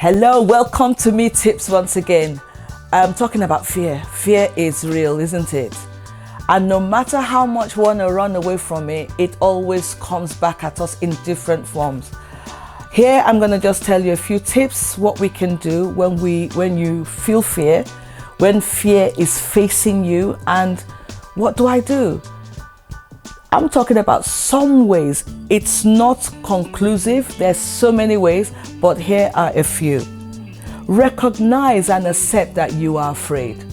Hello, welcome to Me Tips once again. I'm talking about fear. Fear is real, isn't it? And no matter how much we want to run away from it, it always comes back at us in different forms. Here, I'm going to just tell you a few tips, what we can do when you feel fear, when fear is facing you, and what do I do? I'm talking about some ways. It's not conclusive. There's so many ways, but here are a few. Recognize and accept that you are afraid.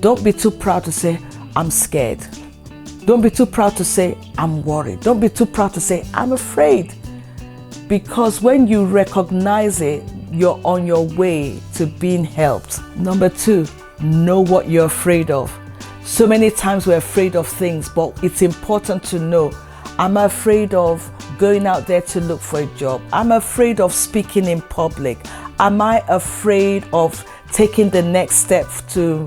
Don't be too proud to say, I'm scared. Don't be too proud to say, I'm worried. Don't be too proud to say, I'm afraid. Because when you recognize it, you're on your way to being helped. Number two, know what you're afraid of. So many times we're afraid of things, but it's important to know, I'm afraid of going out there to look for a job. I'm afraid of speaking in public. Am I afraid of taking the next step to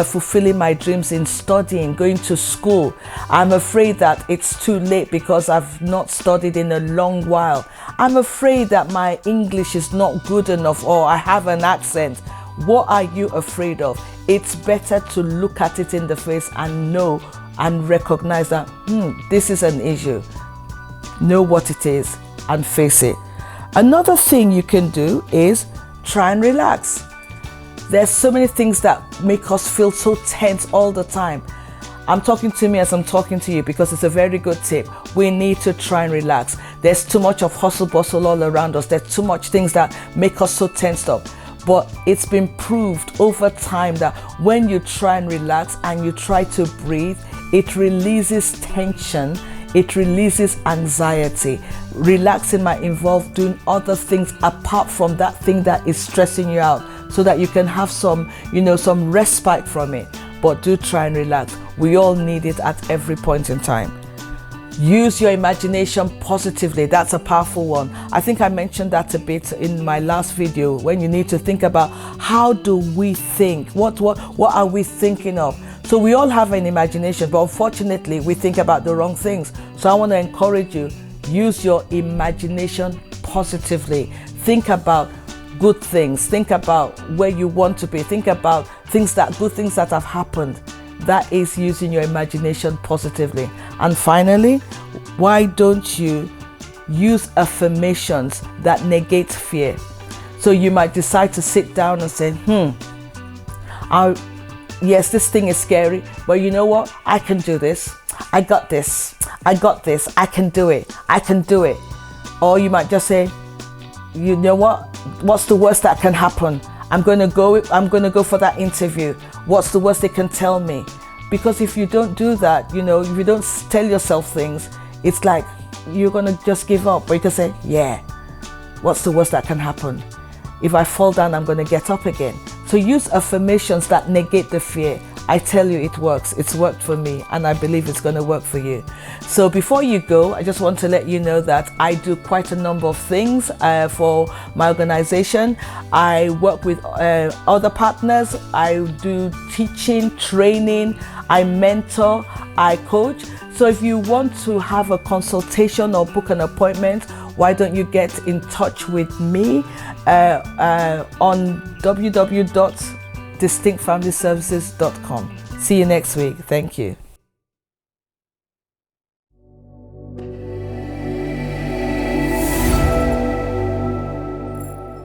fulfilling my dreams in studying, going to school? I'm afraid that it's too late because I've not studied in a long while. I'm afraid that my English is not good enough or I have an accent. What are you afraid of? It's better to look at it in the face and know and recognize that this is an issue. Know what it is and face it. Another thing you can do is try and relax. There's so many things that make us feel so tense all the time. I'm talking to me as I'm talking to you because it's a very good tip. We need to try and relax. There's too much of hustle bustle all around us. There's too much things that make us so tensed up. But it's been proved over time that when you try and relax and you try to breathe, it releases tension, it releases anxiety. Relaxing might involve doing other things apart from that thing that is stressing you out so that you can have some respite from it. But do try and relax. We all need it at every point in time. Use your imagination positively. That's a powerful one. I think I mentioned that a bit in my last video when you need to think about how do we think? What are we thinking of? So we all have an imagination, but unfortunately we think about the wrong things. So I want to encourage you, use your imagination positively. Think about good things. Think about where you want to be. Think about good things that have happened. That is using your imagination positively. And finally, why don't you use affirmations that negate fear? So you might decide to sit down and say, yes, this thing is scary, but you know what? I can do this. I got this. I got this. I can do it. I can do it. Or you might just say, you know what? What's the worst that can happen? I'm going to go for that interview. What's the worst they can tell me? Because if you don't do that, if you don't tell yourself things, it's like you're going to just give up. But you can say, yeah, what's the worst that can happen? If I fall down, I'm going to get up again. So use affirmations that negate the fear. I tell you, it works. It's worked for me, and I believe it's going to work for you. So before you go, I just want to let you know that I do quite a number of things for my organization. I work with other partners. I do teaching, training. I mentor. I coach. So if you want to have a consultation or book an appointment, why don't you get in touch with me on www.distinctfamilyservices.com. See you next week. Thank you.